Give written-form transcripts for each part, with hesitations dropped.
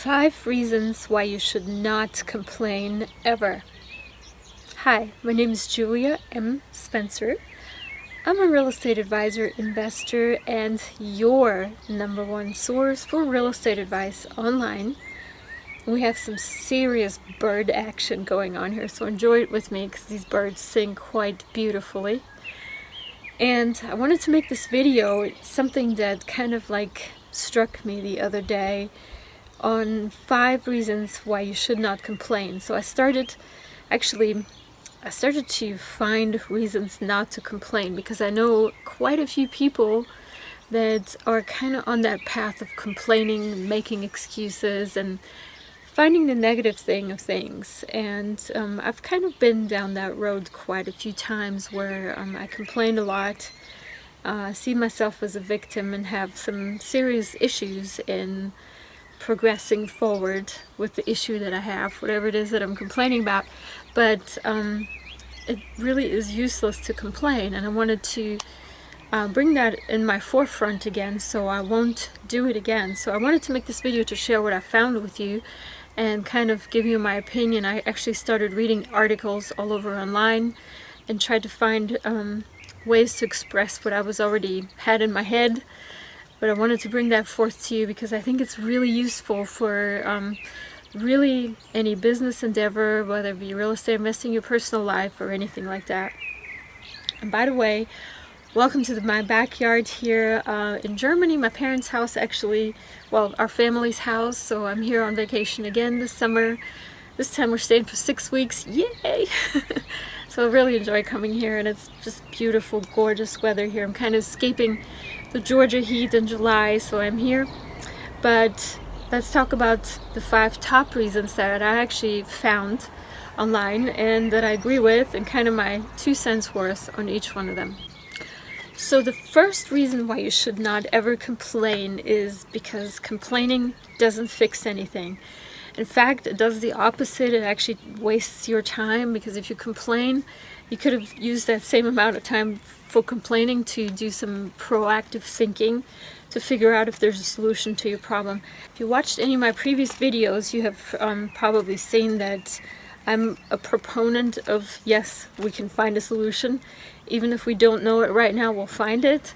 5 reasons why you should not complain ever. Hi, my name is Julia M. Spencer. I'm a real estate advisor, investor, and your #1 source for real estate advice online. We have some serious bird action going on here, so enjoy it with me because these birds sing quite beautifully. And I wanted to make this video something that kind of like struck me the other day on 5 reasons why you should not complain. So I started to find reasons not to complain because I know quite a few people that are kind of on that path of complaining, making excuses, and finding the negative thing of things. And I've kind of been down that road quite a few times where I complain a lot, see myself as a victim, and have some serious issues in progressing forward with the issue that I have, whatever it is that I'm complaining about. But it really is useless to complain, and I wanted to bring that in my forefront again, so I won't do it again. So I wanted to make this video to share what I found with you and kind of give you my opinion. I actually started reading articles all over online and tried to find ways to express what I was already had in my head. But I wanted to bring that forth to you because I think it's really useful for really any business endeavor, whether it be real estate, investing, your personal life, or anything like that. And by the way, welcome to my backyard here in Germany, my parents' house actually, well, our family's house. So I'm here on vacation again this summer. This time we're staying for 6 weeks, yay! So I really enjoy coming here, and it's just beautiful, gorgeous weather here. I'm kind of escaping the Georgia heat in July, so I'm here. But let's talk about the 5 top reasons that I actually found online and that I agree with, and kind of my 2 cents worth on each one of them. So the first reason why you should not ever complain is because complaining doesn't fix anything. In fact, it does the opposite. It actually wastes your time, because if you complain, you could have used that same amount of time for complaining to do some proactive thinking to figure out if there's a solution to your problem. If you watched any of my previous videos, you have probably seen that I'm a proponent of, yes, we can find a solution. Even if we don't know it right now, we'll find it.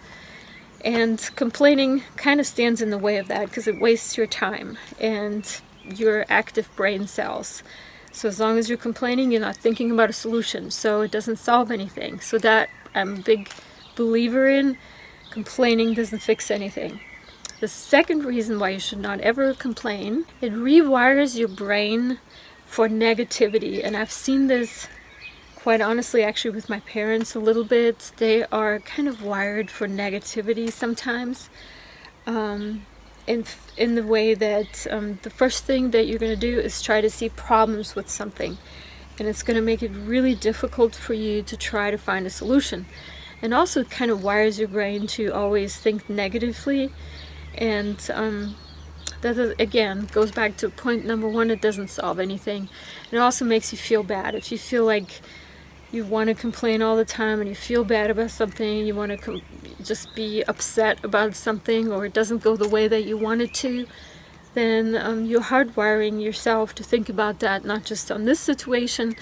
And complaining kind of stands in the way of that because it wastes your time and your active brain cells. So as long as you're complaining, you're not thinking about a solution, so it doesn't solve anything. So that I'm a big believer in. Complaining doesn't fix anything. The second reason why you should not ever complain, it rewires your brain for negativity. And I've seen this quite honestly actually with my parents a little bit. They are kind of wired for negativity sometimes. In the way that the first thing that you're going to do is try to see problems with something, and it's going to make it really difficult for you to try to find a solution. And also it kind of wires your brain to always think negatively, and that is, again, goes back to point #1, it doesn't solve anything. And it also makes you feel bad. If you feel like you want to complain all the time and you feel bad about something, you want to just be upset about something, or it doesn't go the way that you want it to, then you're hardwiring yourself to think about that, not just on this situation,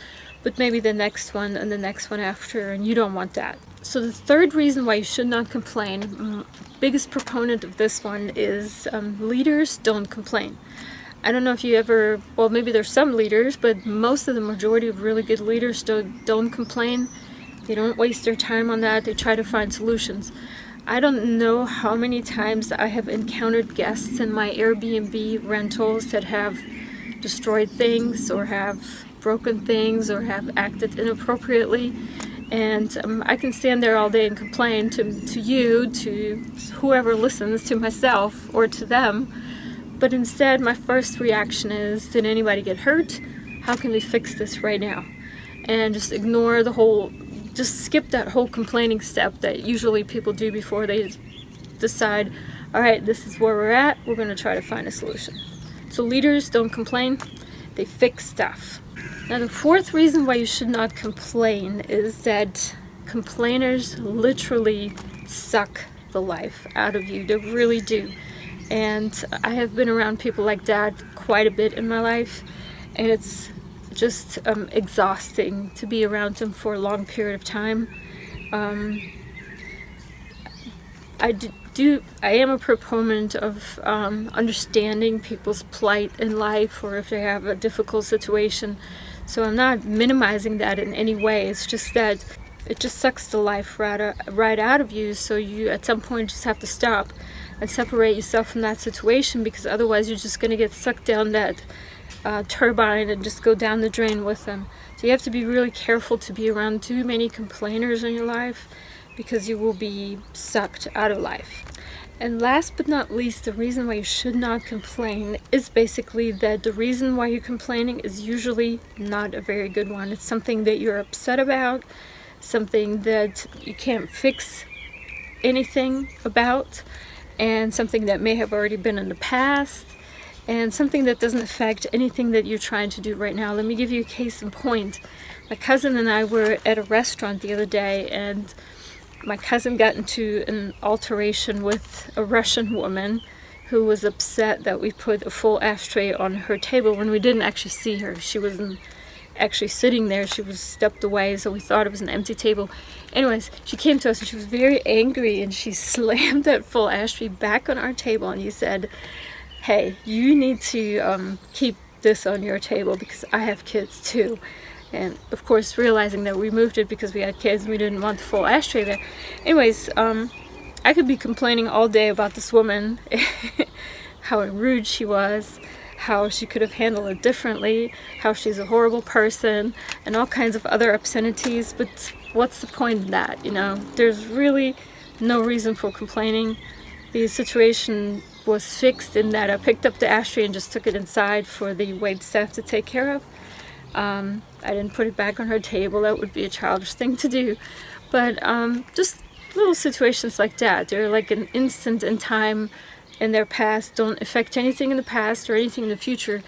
but maybe the next one and the next one after, and you don't want that. So the third reason why you should not complain, biggest proponent of this one, is leaders don't complain. I don't know if you ever, well, maybe there's some leaders, but most of the majority of really good leaders don't complain. They don't waste their time on that. They try to find solutions. I don't know how many times I have encountered guests in my Airbnb rentals that have destroyed things or have broken things or have acted inappropriately. And I can stand there all day and complain to you, to whoever listens, to myself or to them. But instead, my first reaction is, did anybody get hurt? How can we fix this right now? And just ignore the whole, just skip that whole complaining step that usually people do before they decide, all right, this is where we're at, we're going to try to find a solution. So leaders don't complain, they fix stuff. Now the fourth reason why you should not complain is that complainers literally suck the life out of you. They really do. And I have been around people like that quite a bit in my life, and it's just exhausting to be around them for a long period of time. I am a proponent of understanding people's plight in life, or if they have a difficult situation. So I'm not minimizing that in any way. It's just that it just sucks the life right out of you. So you at some point just have to stop and separate yourself from that situation, because otherwise you're just going to get sucked down that turbine and just go down the drain with them. So you have to be really careful to be around too many complainers in your life, because you will be sucked out of life. And last but not least, the reason why you should not complain is basically that the reason why you're complaining is usually not a very good one. It's something that you're upset about, something that you can't fix anything about, and something that may have already been in the past, and something that doesn't affect anything that you're trying to do right now. Let me give you a case in point. My cousin and I were at a restaurant the other day, and my cousin got into an alteration with a Russian woman who was upset that we put a full ashtray on her table when we didn't actually see her. She wasn't actually sitting there, she was stepped away, so we thought it was an empty table. Anyways, she came to us and she was very angry, and she slammed that full ashtray back on our table, and he said, "Hey, you need to keep this on your table because I have kids too." And of course, realizing that we moved it because we had kids and we didn't want the full ashtray there. Anyways, I could be complaining all day about this woman, how rude she was, how she could have handled it differently, how she's a horrible person, and all kinds of other obscenities. But what's the point in that? You know, there's really no reason for complaining. The situation was fixed in that I picked up the ashtray and just took it inside for the wait staff to take care of. I didn't put it back on her table. That would be a childish thing to do. But just little situations like that. They're like an instant in time in their past, don't affect anything in the past or anything in the future.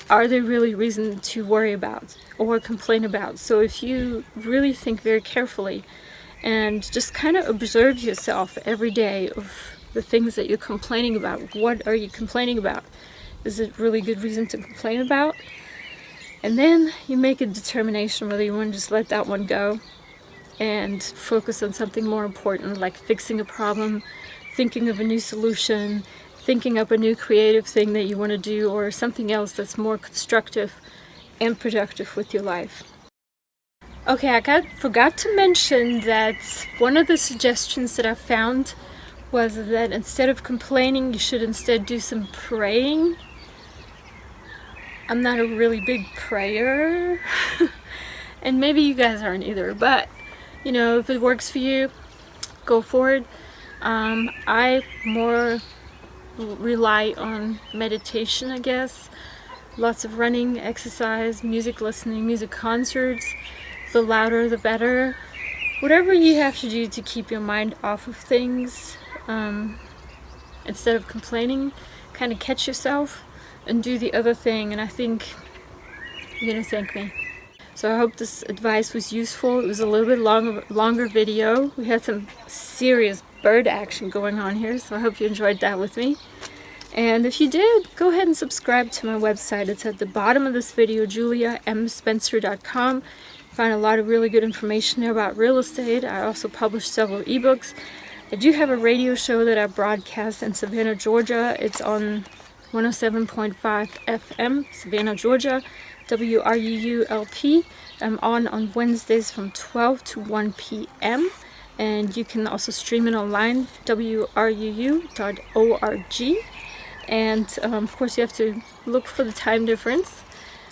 Are they really reason to worry about or complain about? So if you really think very carefully and just kind of observe yourself every day of the things that you're complaining about. What are you complaining about? Is it really good reason to complain about? And then you make a determination whether you want to just let that one go and focus on something more important, like fixing a problem, thinking of a new solution, thinking up a new creative thing that you want to do, or something else that's more constructive and productive with your life. Okay, I forgot to mention that one of the suggestions that I found was that instead of complaining, you should instead do some praying. I'm not a really big prayer, and maybe you guys aren't either, but you know, if it works for you, go for it. I more rely on meditation, I guess. Lots of running, exercise, music listening, music concerts. The louder the better. Whatever you have to do to keep your mind off of things, instead of complaining, kind of catch yourself and do the other thing, and I think you're gonna thank me. So I hope this advice was useful. It was a little bit longer video. We had some serious bird action going on here, so I hope you enjoyed that with me. And if you did, go ahead and subscribe to my website. It's at the bottom of this video, juliamspencer.com. Find a lot of really good information there about real estate. I also publish several ebooks. I do have a radio show that I broadcast in Savannah, Georgia. It's on 107.5 FM, Savannah, Georgia, WRUULP. I'm on Wednesdays from 12 to 1 p.m. And you can also stream it online, wruu.org. And of course you have to look for the time difference.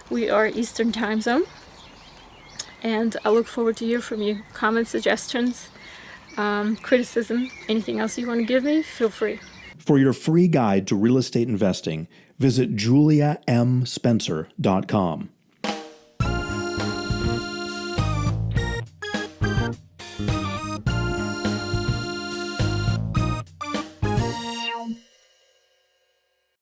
We are Eastern time zone. And I look forward to hear from you. Comments, suggestions, criticism, anything else you want to give me, feel free. For your free guide to real estate investing, visit juliamspencer.com.